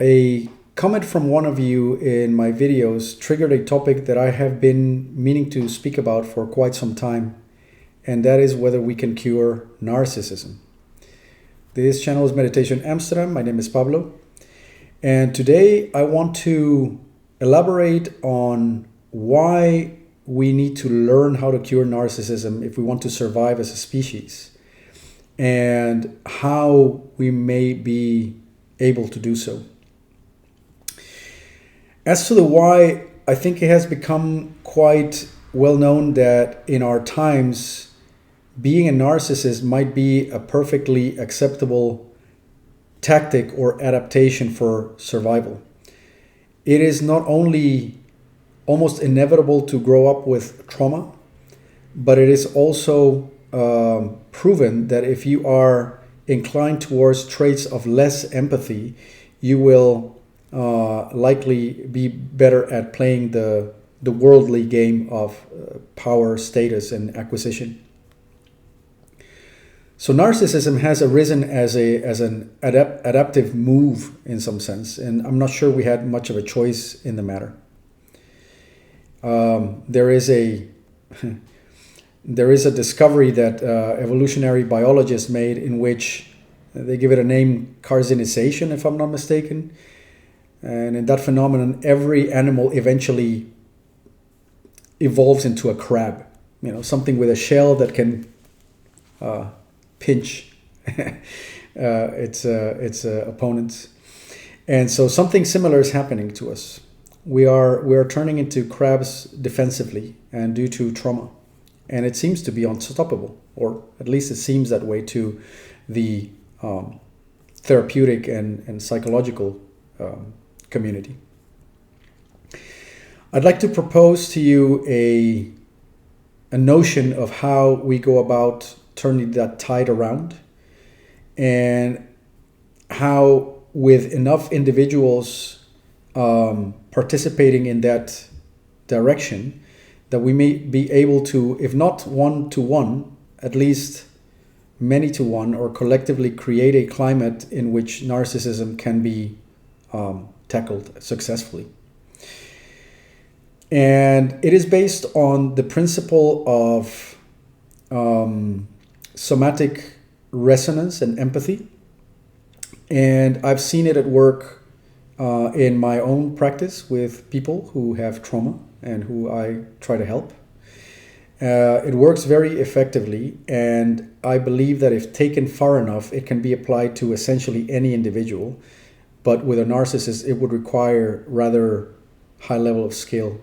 A comment from one of you in my videos triggered a topic that I have been meaning to speak about for quite some time, and that is whether we can cure narcissism. This channel is Meditation Amsterdam. My name is Pablo, and today I want to elaborate on why we need to learn how to cure narcissism if we want to survive as a species, and how we may be able to do so. As to the why, I think it has become quite well known that in our times, being a narcissist might be a perfectly acceptable tactic or adaptation for survival. It is not only almost inevitable to grow up with trauma, but it is also proven that if you are inclined towards traits of less empathy, you will likely be better at playing the worldly game of power, status, and acquisition. So narcissism has arisen as an adaptive move in some sense, and I'm not sure we had much of a choice in the matter. There is a discovery that evolutionary biologists made in which they give it a name, carcinization, if I'm not mistaken. And in that phenomenon, every animal eventually evolves into a crab, something with a shell that can pinch its opponents. And so something similar is happening to us. We are turning into crabs defensively and due to trauma. And it seems to be unstoppable, or at least it seems that way to the therapeutic and psychological community. I'd like to propose to you a notion of how we go about turning that tide around, and how with enough individuals participating in that direction, that we may be able to, if not one-to-one, at least many-to-one, or collectively create a climate in which narcissism can be tackled successfully. And it is based on the principle of somatic resonance and empathy. And I've seen it at work in my own practice with people who have trauma and who I try to help. It works very effectively, and I believe that if taken far enough, it can be applied to essentially any individual. But with a narcissist, it would require rather high level of skill,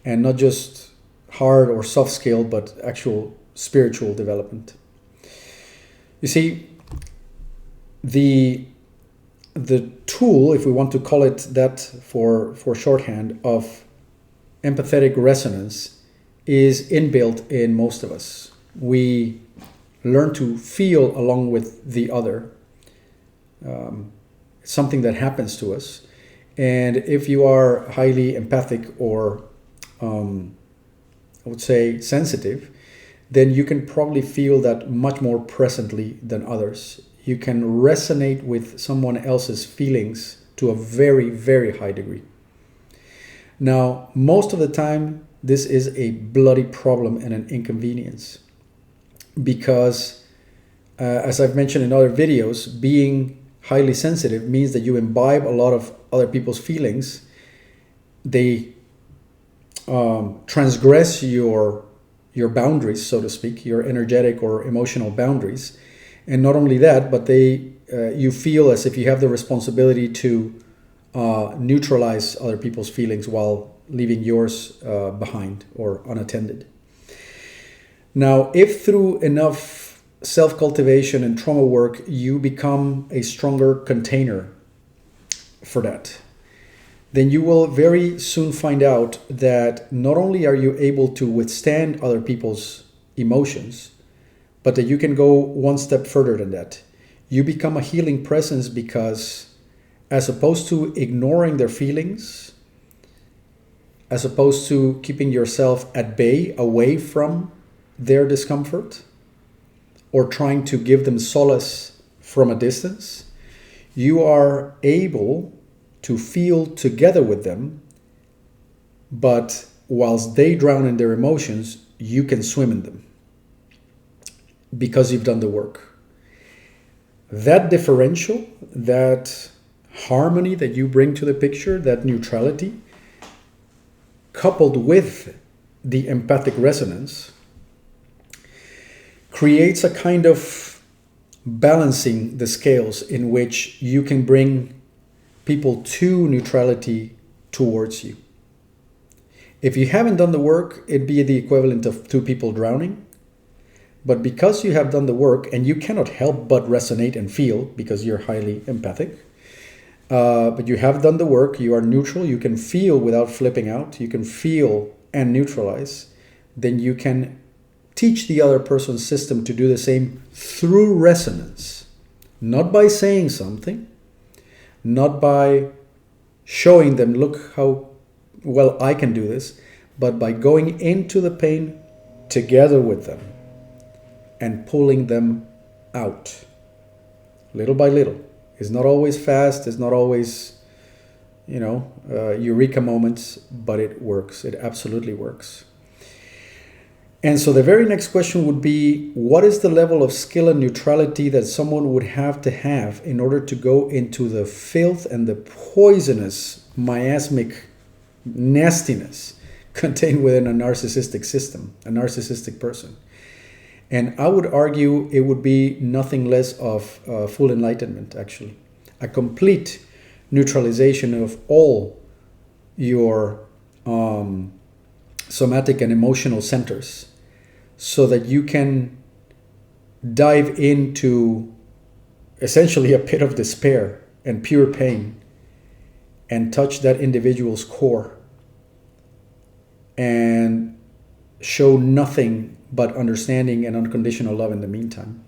and not just hard or soft skill, but actual spiritual development. You see, the tool, if we want to call it that for shorthand, of empathetic resonance is inbuilt in most of us. We learn to feel along with the other. Something that happens to us. And if you are highly empathic or I would say sensitive, then you can probably feel that much more presently than others. You can resonate with someone else's feelings to a very, very high degree. Now, most of the time, this is a bloody problem and an inconvenience, because as I've mentioned in other videos, being highly sensitive means that you imbibe a lot of other people's feelings. They transgress your boundaries, so to speak, your energetic or emotional boundaries. And not only that, but you feel as if you have the responsibility to neutralize other people's feelings while leaving yours behind or unattended. Now, if through enough self-cultivation and trauma work, you become a stronger container for that, then you will very soon find out that not only are you able to withstand other people's emotions, but that you can go one step further than that. You become a healing presence, because as opposed to ignoring their feelings, as opposed to keeping yourself at bay, away from their discomfort, or trying to give them solace from a distance, you are able to feel together with them, but whilst they drown in their emotions, you can swim in them because you've done the work. That differential, that harmony that you bring to the picture, that neutrality, coupled with the empathic resonance, creates a kind of balancing the scales in which you can bring people to neutrality towards you. If you haven't done the work, it'd be the equivalent of two people drowning. But because you have done the work, and you cannot help but resonate and feel because you're highly empathic, but you have done the work, you are neutral, you can feel without flipping out, you can feel and neutralize, then you can teach the other person's system to do the same through resonance. Not by saying something, not by showing them, look how well I can do this, but by going into the pain together with them and pulling them out little by little. It's not always fast, it's not always, eureka moments, but it works. It absolutely works. And so the very next question would be, what is the level of skill and neutrality that someone would have to have in order to go into the filth and the poisonous, miasmic nastiness contained within a narcissistic system, a narcissistic person? And I would argue it would be nothing less of full enlightenment, actually. A complete neutralization of all your somatic and emotional centers, so that you can dive into essentially a pit of despair and pure pain and touch that individual's core and show nothing but understanding and unconditional love in the meantime.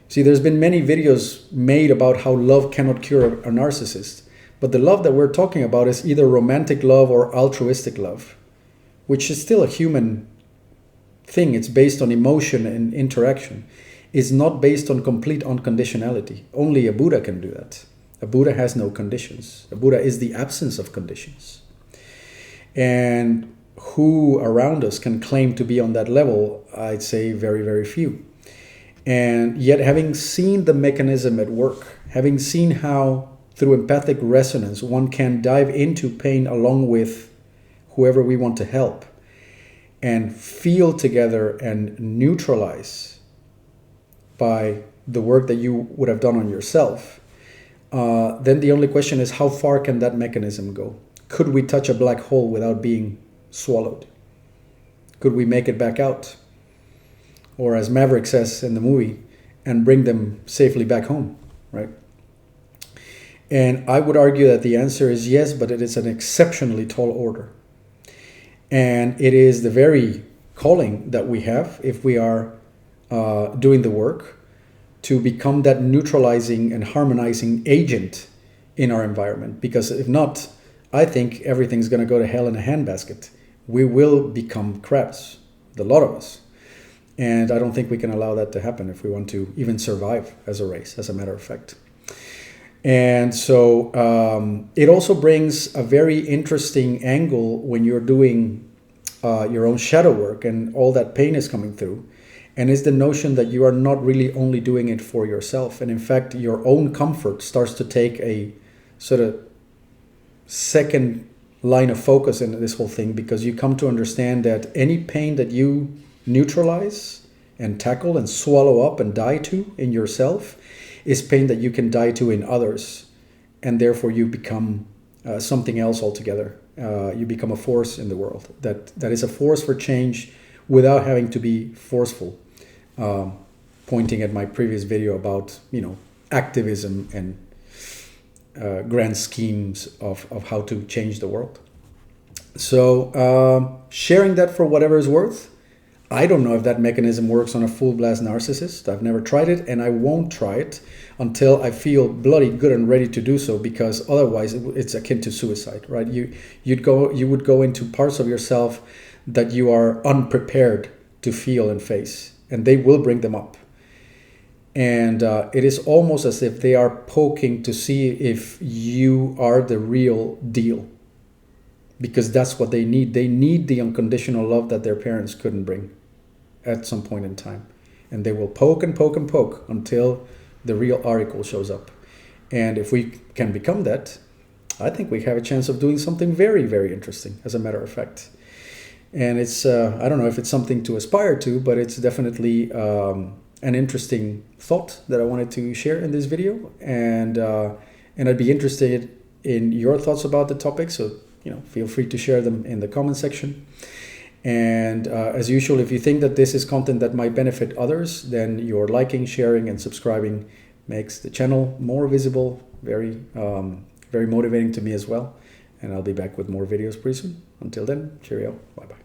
See, there's been many videos made about how love cannot cure a narcissist, but the love that we're talking about is either romantic love or altruistic love, which is still a human thing. It's based on emotion and interaction. It's not based on complete unconditionality. Only a Buddha can do that. A Buddha has no conditions. A Buddha is the absence of conditions. And who around us can claim to be on that level? I'd say very, very few. And yet, having seen the mechanism at work, having seen how through empathic resonance one can dive into pain along with whoever we want to help, and feel together and neutralize by the work that you would have done on yourself, then the only question is, how far can that mechanism go? Could we touch a black hole without being swallowed? Could we make it back out? Or as Maverick says in the movie, and bring them safely back home, right? And I would argue that the answer is yes, but it is an exceptionally tall order. And it is the very calling that we have, if we are doing the work, to become that neutralizing and harmonizing agent in our environment. Because if not, I think everything's going to go to hell in a handbasket. We will become crabs, the lot of us. And I don't think we can allow that to happen if we want to even survive as a race, as a matter of fact. And so it also brings a very interesting angle when you're doing your own shadow work and all that pain is coming through. And it's the notion that you are not really only doing it for yourself. And in fact, your own comfort starts to take a sort of second line of focus in this whole thing, because you come to understand that any pain that you neutralize and tackle and swallow up and die to in yourself is pain that you can die to in others, and therefore you become something else altogether. You become a force in the world that is a force for change without having to be forceful. Pointing at my previous video about activism and grand schemes of how to change the world. So sharing that for whatever it's worth. I don't know if that mechanism works on a full blast narcissist. I've never tried it, and I won't try it until I feel bloody good and ready to do so, because otherwise it's akin to suicide, right? You would go into parts of yourself that you are unprepared to feel and face, and they will bring them up. And it is almost as if they are poking to see if you are the real deal, because that's what they need. They need the unconditional love that their parents couldn't bring at some point in time. And they will poke and poke and poke until the real article shows up. And if we can become that, I think we have a chance of doing something very, very interesting, as a matter of fact. And it's, I don't know if it's something to aspire to, but it's definitely an interesting thought that I wanted to share in this video. And I'd be interested in your thoughts about the topic. So, feel free to share them in the comment section. And as usual, if you think that this is content that might benefit others, then your liking, sharing, and subscribing makes the channel more visible. Very, very motivating to me as well. And I'll be back with more videos pretty soon. Until then, cheerio. Bye-bye.